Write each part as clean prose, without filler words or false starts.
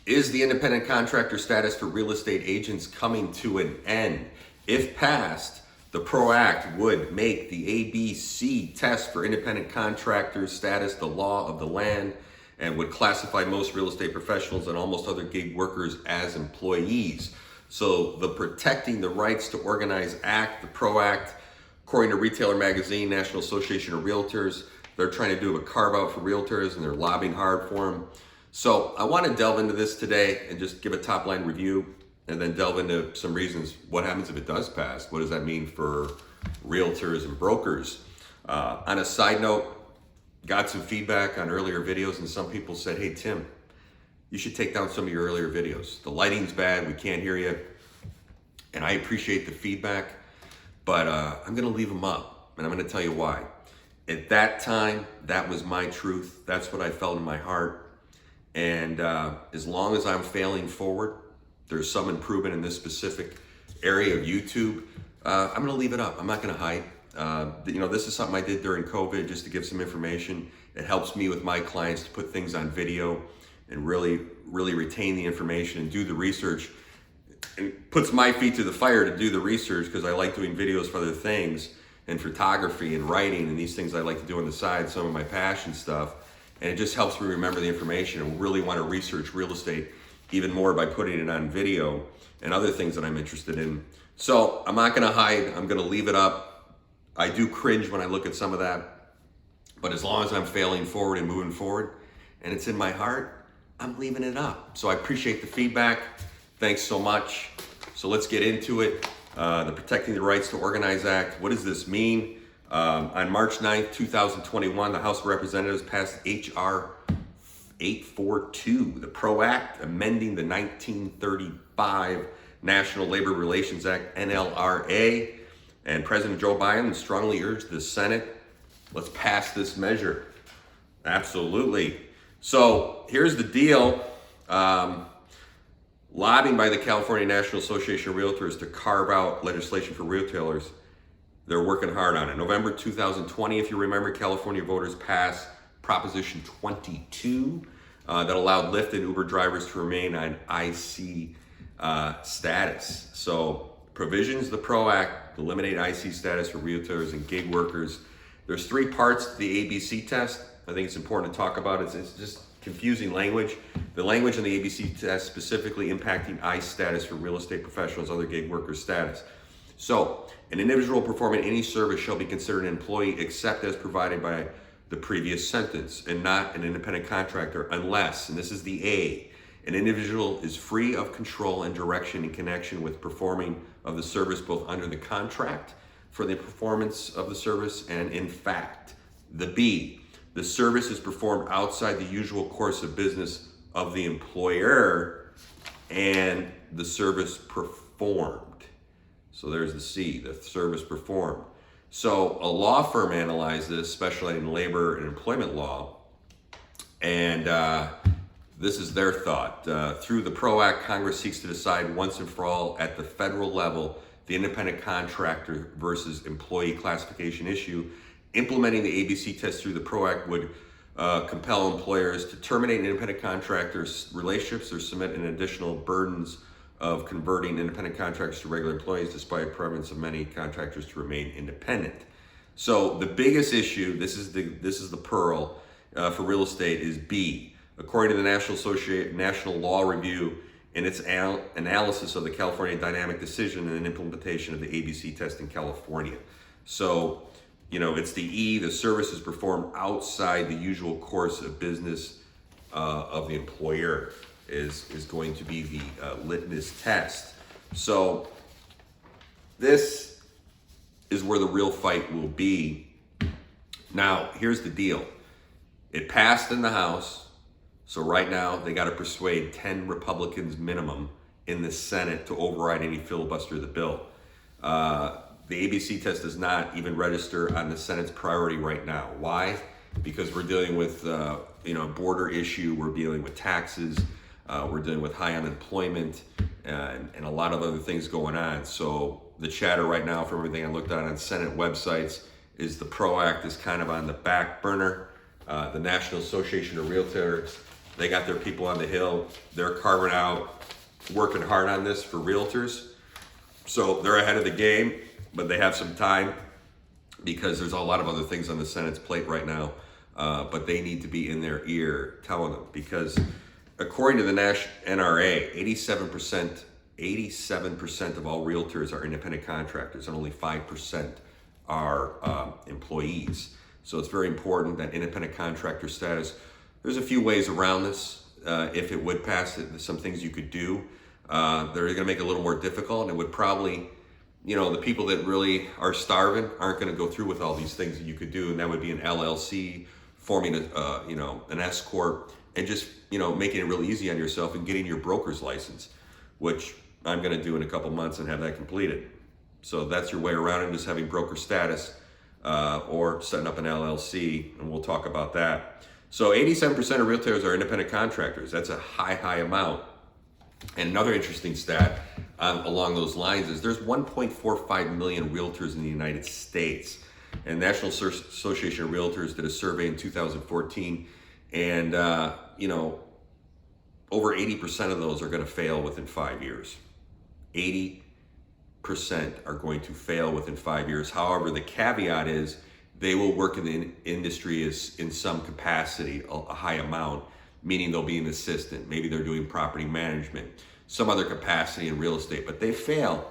Is the independent contractor status for real estate agents coming to an end? If passed, the PRO Act would make the ABC test for independent contractor status the law of the land and would classify most real estate professionals and almost other gig workers as employees. So the Protecting the Rights to Organize Act, the PRO Act, according to Retailer Magazine, National Association of Realtors, they're trying to do a carve out for realtors and they're lobbying hard for them. So I want to delve into this today and just give a top line review and then delve into some reasons. What happens if it does pass? What does that mean for realtors and brokers? On a side note, got some feedback on earlier videos and some people said, hey Tim, you should take down some of your earlier videos. The lighting's bad, we can't hear you. And I appreciate the feedback, but I'm gonna leave them up and I'm gonna tell you why. At that time, that was my truth. That's what I felt in my heart. And as long as I'm failing forward, there's some improvement in this specific area of YouTube, I'm gonna leave it up. I'm not gonna hide. This is something I did during COVID just to give some information. It helps me with my clients to put things on video and really retain the information and do the research. And puts my feet to the fire to do the research because I like doing videos for other things and photography and writing and these things I like to do on the side, some of my passion stuff. And it just helps me remember the information and really want to research real estate even more by putting it on video and other things that I'm interested in. So I'm not gonna hide, I'm gonna leave it up. I do cringe when I look at some of that, but as long as I'm failing forward and moving forward and it's in my heart, I'm leaving it up. So I appreciate the feedback. Thanks so much. So let's get into it. The Protecting the Rights to Organize Act, what does this mean? On March 9th, 2021, the House of Representatives passed H.R. 842, the PRO Act, amending the 1935 National Labor Relations Act, NLRA. And President Joe Biden strongly urged the Senate, let's pass this measure. Absolutely. So here's the deal. Lobbying by the California National Association of Realtors to carve out legislation for retailers. They're working hard on it. November 2020, if you remember, California voters passed Proposition 22 that allowed Lyft and Uber drivers to remain on IC status. So provisions of the PRO Act eliminate IC status for realtors and gig workers. There's three parts to the ABC test. I think it's important to talk about it. It's just confusing language. The language in the ABC test specifically impacting IC status for real estate professionals, other gig workers status. So, an individual performing any service shall be considered an employee except as provided by the previous sentence and not an independent contractor unless, and this is the A, an individual is free of control and direction in connection with performing of the service both under the contract for the performance of the service and in fact. The B, the service is performed outside the usual course of business of the employer and the service performed. So there's the C, the service performed. So a law firm analyzed this, specializing in labor and employment law, and this is their thought. Through the PRO Act, Congress seeks to decide once and for all at the federal level the independent contractor versus employee classification issue. Implementing the ABC test through the PRO Act would compel employers to terminate independent contractors' relationships or submit an additional burdens of converting independent contractors to regular employees despite preference of many contractors to remain independent. So the biggest issue, this is the pearl for real estate, is B. According to the National Law Review in its analysis of the California dynamic decision and implementation of the ABC test in California. So, it's the E, the service is performed outside the usual course of business of the employer. Is going to be the litmus test. So this is where the real fight will be. Now, here's the deal. It passed in the House, so right now they got to persuade 10 Republicans minimum in the Senate to override any filibuster of the bill. The ABC test does not even register on the Senate's priority right now. Why? Because we're dealing with a border issue, we're dealing with taxes, we're dealing with high unemployment and a lot of other things going on. So the chatter right now, from everything I looked at on Senate websites, is the PRO Act is kind of on the back burner. The National Association of Realtors They got their people on the Hill. They're carving out, working hard on this for realtors. So they're ahead of the game, but they have some time because there's a lot of other things on the Senate's plate right now. But they need to be in their ear telling them, because according to the NRA, 87% of all realtors are independent contractors, and only 5% are employees. So it's very important that independent contractor status. There's a few ways around this. If it would pass, there's some things you could do. They're going to make it a little more difficult, and it would probably, the people that really are starving aren't going to go through with all these things that you could do, and that would be an LLC, forming an S corp, and just making it real easy on yourself and getting your broker's license, which I'm going to do in a couple months and have that completed. So that's your way around it, just having broker status or setting up an LLC, and we'll talk about that. So 87% of realtors are independent contractors. That's a high amount. And another interesting stat along those lines is there's 1.45 million realtors in the United States. And National Association of Realtors did a survey in 2014, and over 80% of those are going to fail within 5 years. 80% are going to fail within 5 years. However, the caveat is they will work in the industry in some capacity, a high amount, meaning they'll be an assistant. Maybe they're doing property management, some other capacity in real estate, but they fail.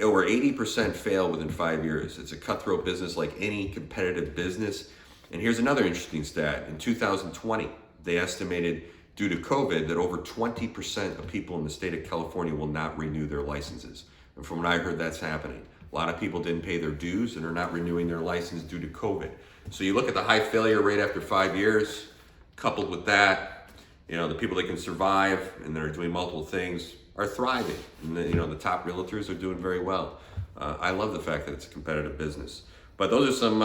Over 80% fail within 5 years. It's a cutthroat business like any competitive business. And here's another interesting stat. In 2020, they estimated due to COVID that over 20% of people in the state of California will not renew their licenses. And from what I heard, that's happening. A lot of people didn't pay their dues and are not renewing their license due to COVID. So you look at the high failure rate after 5 years, coupled with that, the people that can survive and that are doing multiple things are thriving. And the top realtors are doing very well. I love the fact that it's a competitive business. But those are some,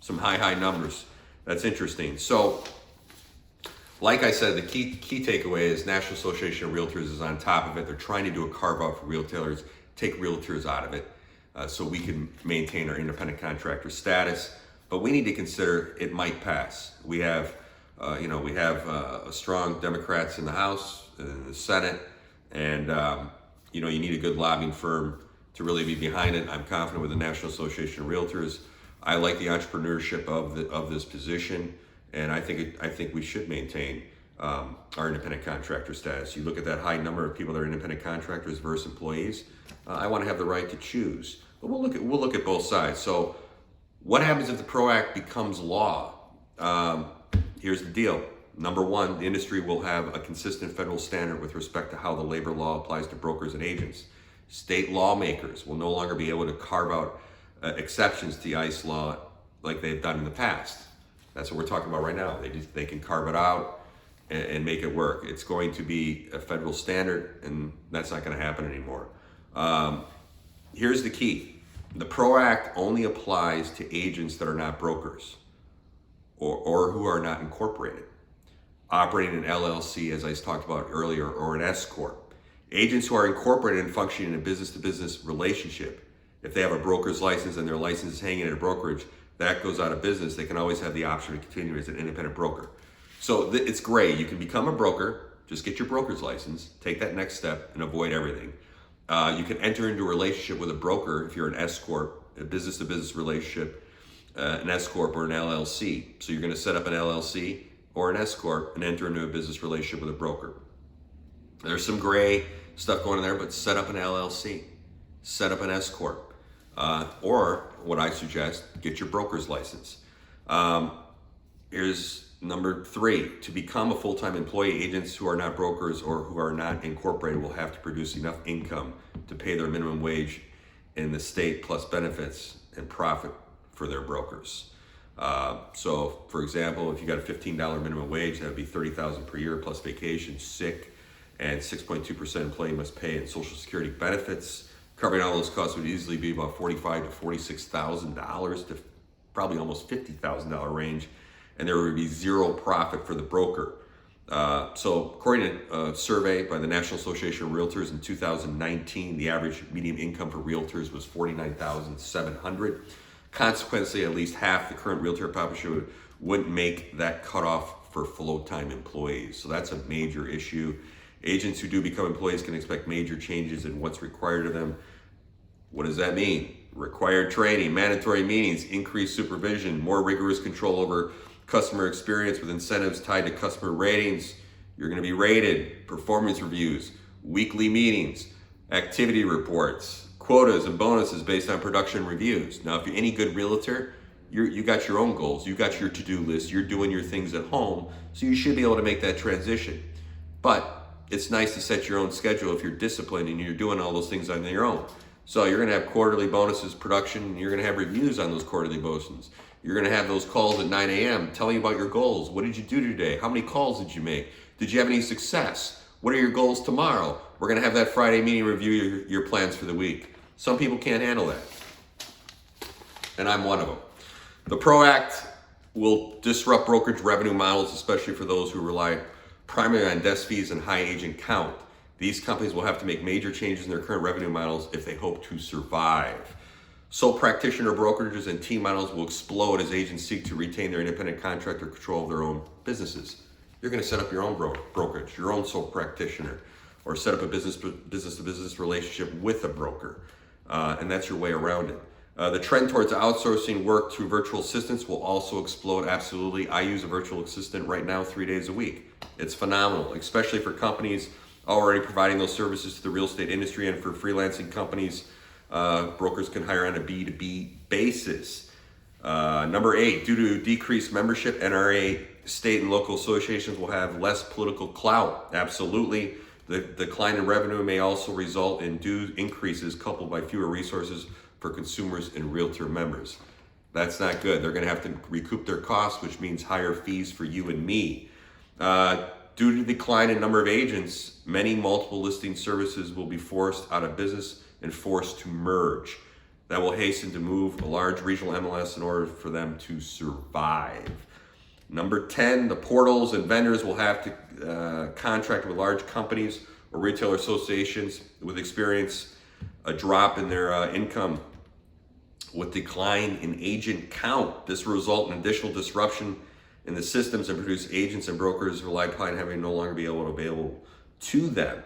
some high numbers. That's interesting. So, like I said, the key takeaway is National Association of Realtors is on top of it. They're trying to do a carve out for realtors, take realtors out of it, so we can maintain our independent contractor status. But we need to consider it might pass. We have, strong Democrats in the House, in the Senate, and you need a good lobbying firm to really be behind it. I'm confident with the National Association of Realtors. I like the entrepreneurship of this position, and I think we should maintain our independent contractor status. You look at that high number of people that are independent contractors versus employees. I want to have the right to choose, but we'll look at both sides. So, what happens if the PRO Act becomes law? Here's the deal. Number one, the industry will have a consistent federal standard with respect to how the labor law applies to brokers and agents. State lawmakers will no longer be able to carve out exceptions to the ICE law like they've done in the past. That's what we're talking about right now. They can carve it out and make it work. It's going to be a federal standard, and that's not going to happen anymore. Here's the key. The PRO Act only applies to agents that are not brokers or who are not incorporated, operating an LLC, as I talked about earlier, or an S corp. Agents who are incorporated and functioning in a business-to-business relationship, if they have a broker's license and their license is hanging at a brokerage, that goes out of business. They can always have the option to continue as an independent broker. So it's great. You can become a broker, just get your broker's license, take that next step, and avoid everything. You can enter into a relationship with a broker if you're an S corp, a business-to-business relationship, an S corp or an LLC. So you're going to set up an LLC or an S corp and enter into a business relationship with a broker. There's some gray stuff going on there, but set up an LLC, set up an S corp, or what I suggest, get your broker's license. Here's number 3. To become a full-time employee, agents who are not brokers or who are not incorporated will have to produce enough income to pay their minimum wage in the state plus benefits and profit for their brokers. So, for example, if you got a $15 minimum wage, that would be $30,000 per year plus vacation, sick, and 6.2% employee must pay in Social Security benefits. Covering all those costs would easily be about $45,000 to $46,000 to probably almost $50,000 range, and there would be zero profit for the broker. So, according to a survey by the National Association of Realtors in 2019, the average median income for realtors was $49,700. Consequently, at least half the current realtor population wouldn't make that cutoff for flow-time employees. So that's a major issue. Agents who do become employees can expect major changes in what's required of them. What does that mean? Required training, mandatory meetings, increased supervision, more rigorous control over customer experience with incentives tied to customer ratings. You're going to be rated, performance reviews, weekly meetings, activity reports, quotas and bonuses based on production reviews. Now, if you're any good realtor, you got your own goals, you got your to-do list, you're doing your things at home, so you should be able to make that transition. But it's nice to set your own schedule if you're disciplined and you're doing all those things on your own. So you're going to have quarterly bonuses, production, and you're going to have reviews on those quarterly bonuses. You're going to have those calls at 9 a.m. telling you about your goals. What did you do today? How many calls did you make? Did you have any success? What are your goals tomorrow? We're going to have that Friday meeting, review your plans for the week. Some people can't handle that, and I'm one of them. The PRO Act will disrupt brokerage revenue models, especially for those who rely primarily on desk fees and high agent count. These companies will have to make major changes in their current revenue models if they hope to survive. Sole practitioner brokerages and team models will explode as agents seek to retain their independent contractor control of their own businesses. You're going to set up your own brokerage, your own sole practitioner, or set up a business-to-business relationship with a broker, and that's your way around it. The trend towards outsourcing work through virtual assistants will also explode. Absolutely. I use a virtual assistant right now 3 days a week. It's phenomenal, especially for companies already providing those services to the real estate industry, and for freelancing companies, brokers can hire on a B2B basis. Number 8, due to decreased membership, NRA state and local associations will have less political clout. Absolutely. The decline in revenue may also result in due increases coupled by fewer resources for consumers and realtor members. That's not good. They're going to have to recoup their costs, which means higher fees for you and me. Due to the decline in number of agents, many multiple listing services will be forced out of business and forced to merge. That will hasten to move a large regional MLS in order for them to survive. Number 10, the portals and vendors will have to contract with large companies or retailer associations with experience a drop in their income with decline in agent count. This will result in additional disruption in the systems and produce agents and brokers rely upon having no longer be able to available to them.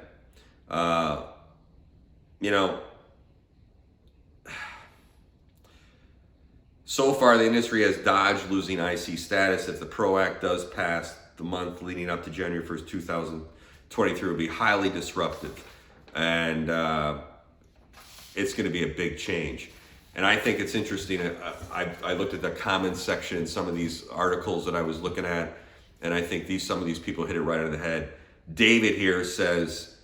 So far the industry has dodged losing IC status. If the PRO Act does pass, the month leading up to January 1st, 2023 will be highly disruptive. And it's going to be a big change. And I think it's interesting. I looked at the comments section in some of these articles that I was looking at, and I think some of these people hit it right on the head. David here says,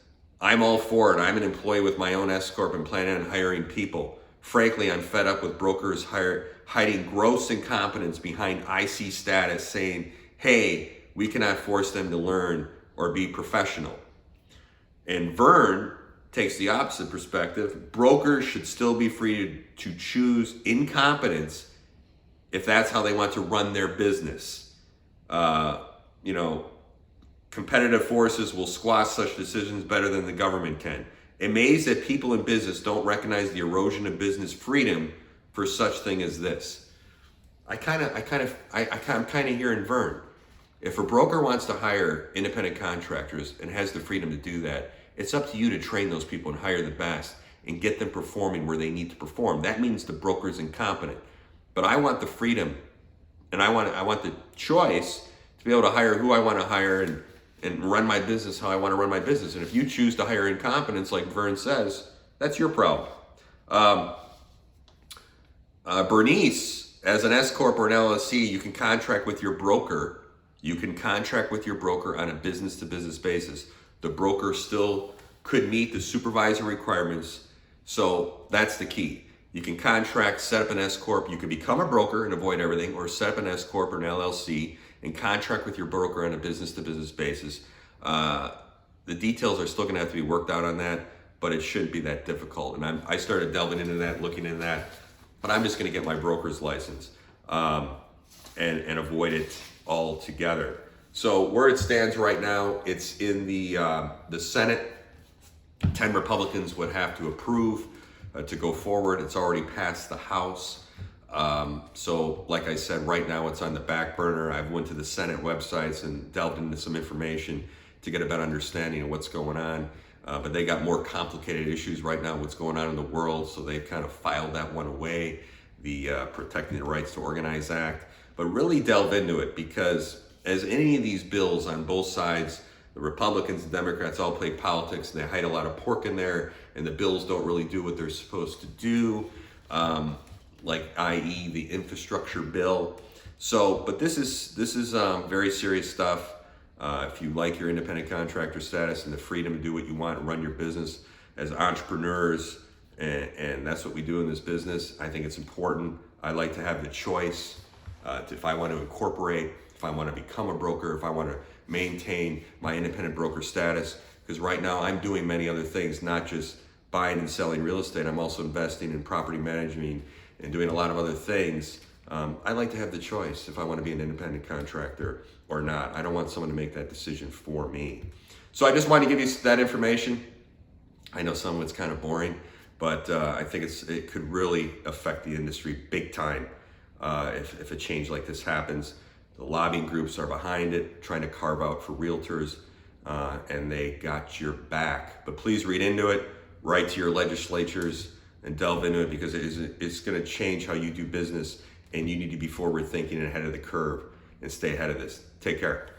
I'm all for it. I'm an employee with my own S Corp and planning on hiring people. Frankly, I'm fed up with brokers hiding gross incompetence behind IC status, saying, hey, we cannot force them to learn or be professional. And Vern takes the opposite perspective. Brokers should still be free to choose incompetence if that's how they want to run their business. Competitive forces will squash such decisions better than the government can. Amazed that people in business don't recognize the erosion of business freedom for such thing as this. I'm kind of hearing Vern. If a broker wants to hire independent contractors and has the freedom to do that, it's up to you to train those people and hire the best and get them performing where they need to perform. That means the broker is incompetent. But I want the freedom, and I want the choice to be able to hire who I want to hire and run my business how I want to run my business. And if you choose to hire incompetence, like Vern says, that's your problem. Bernice, as an S Corp or an LLC, you can contract with your broker. You can contract with your broker on a business-to-business basis. The broker still could meet the supervisor requirements. So that's the key. You can contract, set up an S Corp. You can become a broker and avoid everything, or set up an S Corp or an LLC and contract with your broker on a business-to-business basis. The details are still going to have to be worked out on that, but it shouldn't be that difficult. And I started delving into that, looking into that, but I'm just going to get my broker's license and avoid it altogether. So where it stands right now, it's in the Senate. 10 Republicans would have to approve to go forward. It's already passed the House. So like I said, right now it's on the back burner. I've went to the Senate websites and delved into some information to get a better understanding of what's going on. But they got more complicated issues right now, what's going on in the world. So they've kind of filed that one away, the Protecting the Rights to Organize Act. But really delve into it, because as any of these bills on both sides, the Republicans and Democrats all play politics, and they hide a lot of pork in there, and the bills don't really do what they're supposed to do, like i.e. the infrastructure bill. So, but this is very serious stuff. If you like your independent contractor status and the freedom to do what you want and run your business as entrepreneurs, and that's what we do in this business, I think it's important. I like to have the choice if I want to incorporate, if I want to become a broker, if I want to maintain my independent broker status, because right now I'm doing many other things, not just buying and selling real estate. I'm also investing in property management and doing a lot of other things. I like to have the choice if I want to be an independent contractor or not. I don't want someone to make that decision for me. So I just wanted to give you that information. I know some of it's kind of boring, but I think it could really affect the industry big time if a change like this happens. The lobbying groups are behind it, trying to carve out for realtors, and they got your back. But please read into it, write to your legislatures, and delve into it, because it's going to change how you do business, and you need to be forward thinking and ahead of the curve and stay ahead of this. Take care.